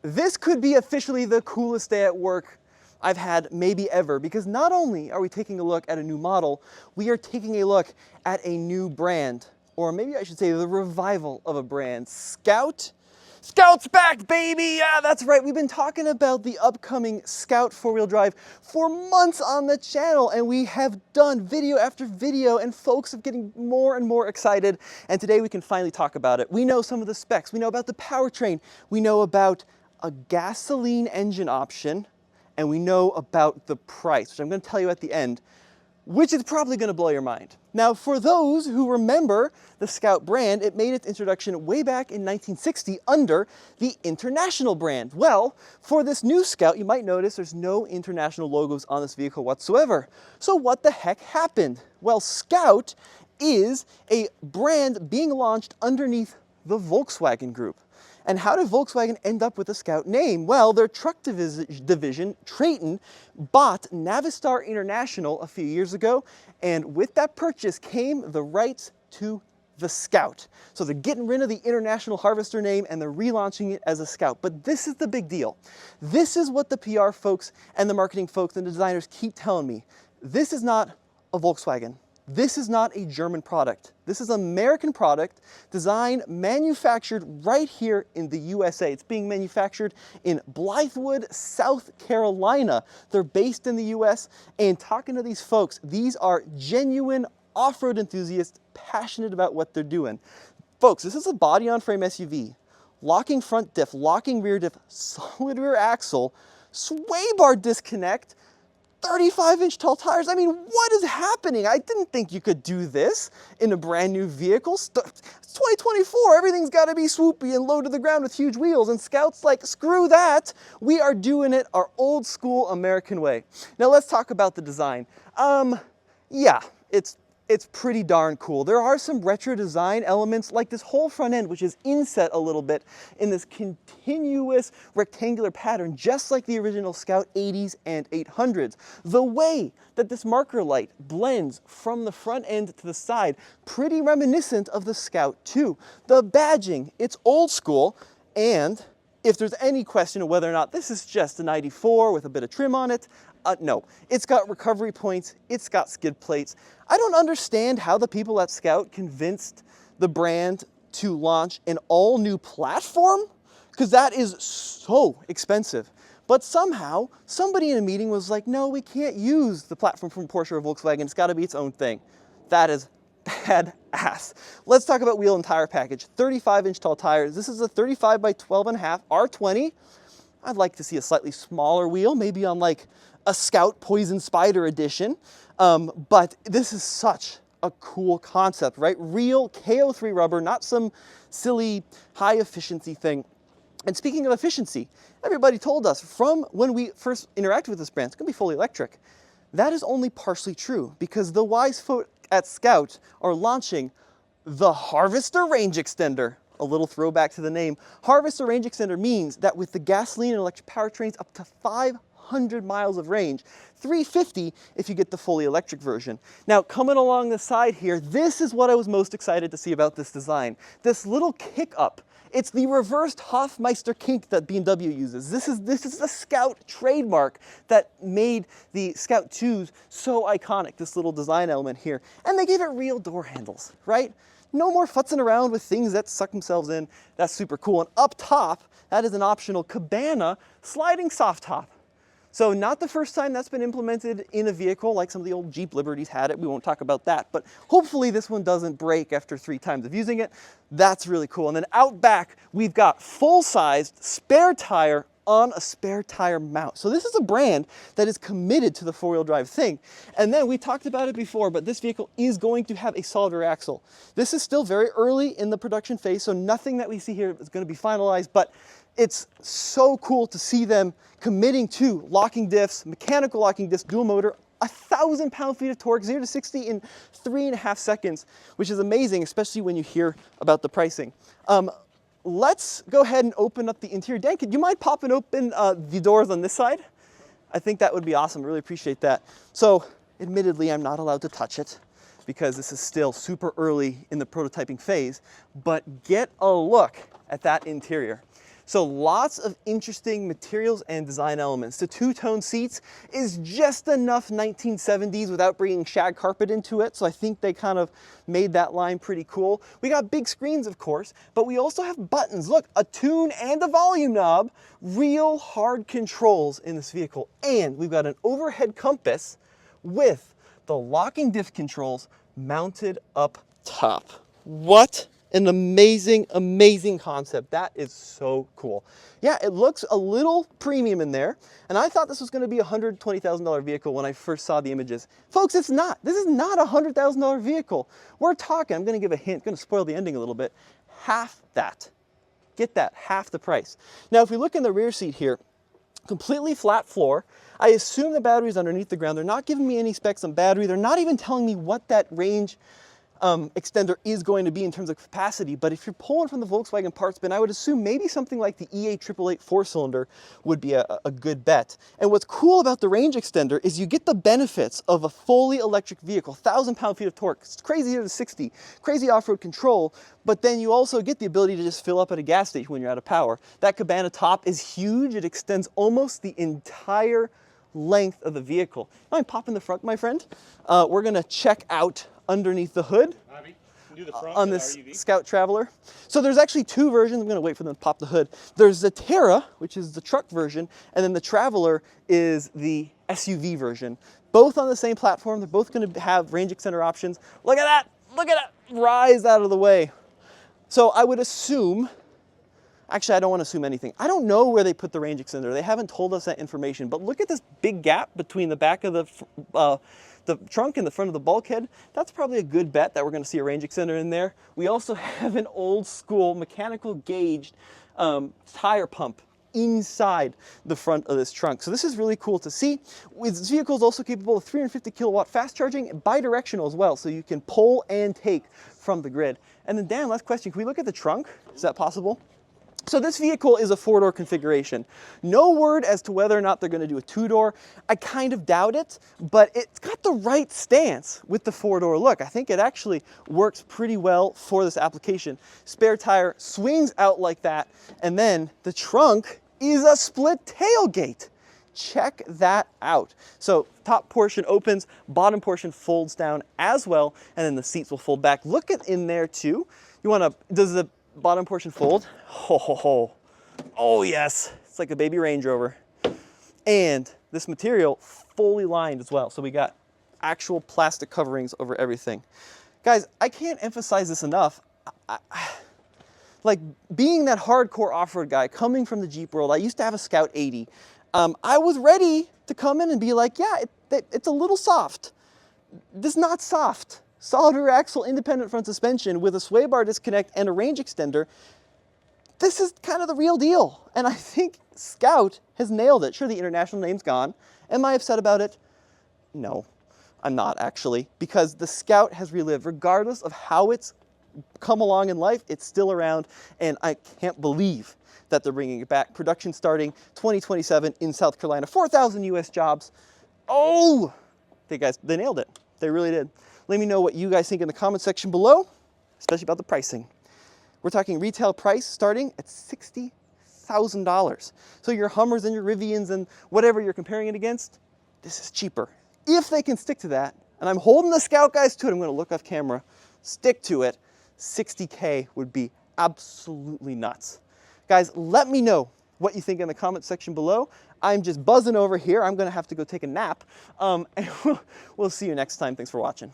This could be officially the coolest day at work I've had maybe ever, because not only are we taking a look at a new model, we are taking a look at a new brand, or maybe I should say the revival of a brand. Scout. Scout's back, baby! Yeah, that's right. We've been talking about the upcoming Scout four-wheel drive for months on the channel, and we have done video after video, and folks are getting more and more excited, and today we can finally talk about it. We know some of the specs. We know about the powertrain. We know about a gasoline engine option, and we know about the price, which I'm going to tell you at the end, which is probably going to blow your mind. Now, for those who remember the Scout brand, it made its introduction way back in 1960 under the International brand. Well, for this new Scout, you might notice there's no international logos on this vehicle whatsoever. So what the heck happened? Well, Scout is a brand being launched underneath the Volkswagen Group. And how did Volkswagen end up with the Scout name? Well, their truck division, Traton, bought Navistar International a few years ago, and with that purchase came the rights to the Scout. So they're getting rid of the International Harvester name and they're relaunching it as a Scout. But this is the big deal. This is what the PR folks and the marketing folks and the designers keep telling me. This is not a Volkswagen. This is not a German product. This is an American product, designed, manufactured right here in the USA. It's being manufactured in Blythewood, South Carolina. They're based in the US, and talking to these folks, these are genuine off-road enthusiasts passionate about what they're doing. Folks, this is a body-on-frame SUV. Locking front diff, locking rear diff, solid rear axle, sway bar disconnect, 35-inch tall tires. I mean, what is happening? I didn't think you could do this in a brand new vehicle. It's 2024, everything's got to be swoopy and low to the ground with huge wheels, and Scout's like, screw that. We are doing it our old school American way. Now let's talk about the design. Yeah, it's pretty darn cool. There are some retro design elements, like this whole front end, which is inset a little bit in this continuous rectangular pattern, just like the original Scout 80s and 800s. The way that this marker light blends from the front end to the side, pretty reminiscent of the Scout 2. The badging, it's old school, and if there's any question of whether or not this is just a 94 with a bit of trim on it, no. It's got recovery points, it's got skid plates. I don't understand how the people at Scout convinced the brand to launch an all-new platform, because that is so expensive. But somehow, somebody in a meeting was like, no, we can't use the platform from Porsche or Volkswagen, it's got to be its own thing. That is badass. Let's talk about wheel and tire package. 35-inch tall tires. This is a 35 by 12.5 R20. I'd like to see a slightly smaller wheel, maybe on like a Scout Poison Spider edition. But this is such a cool concept, right? Real KO3 rubber, not some silly high efficiency thing. And speaking of efficiency, everybody told us from when we first interacted with this brand, it's gonna be fully electric. That is only partially true, because the wise folk at Scout are launching the Harvester Range Extender. A little throwback to the name. Harvester Range Extender means that with the gasoline and electric powertrains, up to 500 miles of range, 350 if you get the fully electric version. Now, coming along the side here, this is what I was most excited to see about this design. This little kick up. It's the reversed Hofmeister kink that BMW uses. This is the Scout trademark that made the Scout 2s so iconic, this little design element here. And they gave it real door handles, right? No more futzing around with things that suck themselves in. That's super cool. And up top, that is an optional Cabana sliding soft top. So not the first time that's been implemented in a vehicle, like some of the old Jeep Liberties had it. We won't talk about that, but hopefully this one doesn't break after 3 times of using it. That's really cool. And then out back, we've got full-sized spare tire on a spare tire mount. So this is a brand that is committed to the four-wheel drive thing. And then we talked about it before, but this vehicle is going to have a solid rear axle. This is still very early in the production phase, so nothing that we see here is going to be finalized, but it's so cool to see them committing to locking diffs, mechanical locking diffs, dual motor, 1,000 pound-feet of torque, 0 to 60 in 3.5 seconds, which is amazing, especially when you hear about the pricing. Let's go ahead and open up the interior. Dan, could you mind popping open the doors on this side? I think that would be awesome. Really appreciate that. So, admittedly, I'm not allowed to touch it because this is still super early in the prototyping phase, but get a look at that interior. So lots of interesting materials and design elements. The two-tone seats is just enough 1970s without bringing shag carpet into it, so I think they kind of made that line pretty cool. We got big screens, of course, but we also have buttons. Look, a tune and a volume knob, real hard controls in this vehicle. And we've got an overhead compass with the locking diff controls mounted up top. What an amazing, amazing concept. That is so cool. Yeah, it looks a little premium in there, and I thought this was going to be a $120,000 vehicle when I first saw the images. Folks, it's not. This is not a $100,000 vehicle. We're talking, I'm going to give a hint, going to spoil the ending a little bit, half that. Get that, half the price. Now, if we look in the rear seat here, completely flat floor. I assume the battery's underneath the ground. They're not giving me any specs on battery. They're not even telling me what that range extender is going to be in terms of capacity, but if you're pulling from the Volkswagen parts bin, I would assume maybe something like the EA888 four-cylinder would be a good bet. And what's cool about the range extender is you get the benefits of a fully electric vehicle, 1,000 pound-feet of torque, it's crazy 0 to 60, crazy off-road control, but then you also get the ability to just fill up at a gas station when you're out of power. That cabana top is huge. It extends almost the entire length of the vehicle. Mind popping the front, my friend? We're gonna check out underneath the hood on this Scout Traveler. So there's actually two versions. I'm going to wait for them to pop the hood. There's the Terra, which is the truck version, and then the Traveler is the SUV version. Both on the same platform. They're both going to have range extender options. Look at that! Look at that! Rise out of the way. So I would assume, actually I don't want to assume anything. I don't know where they put the range extender. They haven't told us that information, but look at this big gap between the back of the trunk and the front of the bulkhead. That's probably a good bet that we're going to see a range extender in there. We also have an old school mechanical gauged tire pump inside the front of this trunk. So this is really cool to see. This vehicle is also capable of 350 kilowatt fast charging, bi-directional as well, so you can pull and take from the grid. And then Dan, last question, can we look at the trunk? Is that possible? So this vehicle is a four-door configuration. No word as to whether or not they're going to do a two-door. I kind of doubt it, but it's got the right stance with the four-door look. I think it actually works pretty well for this application. Spare tire swings out like that, and then the trunk is a split tailgate. Check that out. So top portion opens, bottom portion folds down as well, and then the seats will fold back. Look at in there too. You want to, does the bottom portion fold? Ho, ho, ho. Oh yes, it's like a baby Range Rover. And this material fully lined as well. So we got actual plastic coverings over everything. Guys, I can't emphasize this enough. Like being that hardcore off-road guy coming from the Jeep world, I used to have a Scout 80. I was ready to come in and be like, yeah, it's a little soft. This is not soft. Solid rear axle, independent front suspension with a sway bar disconnect and a range extender. This is kind of the real deal. And I think Scout has nailed it. Sure, the international name's gone. Am I upset about it? No, I'm not actually, because the Scout has relived. Regardless of how it's come along in life, it's still around, and I can't believe that they're bringing it back. Production starting 2027 in South Carolina. 4,000 US jobs. Oh, they nailed it. They really did. Let me know what you guys think in the comment section below, especially about the pricing. We're talking retail price starting at $60,000. So your Hummers and your Rivians and whatever you're comparing it against, this is cheaper. If they can stick to that, and I'm holding the Scout guys to it, I'm going to look off camera, stick to it, 60K would be absolutely nuts. Guys, let me know what you think in the comment section below. I'm just buzzing over here. I'm going to have to go take a nap. And we'll see you next time. Thanks for watching.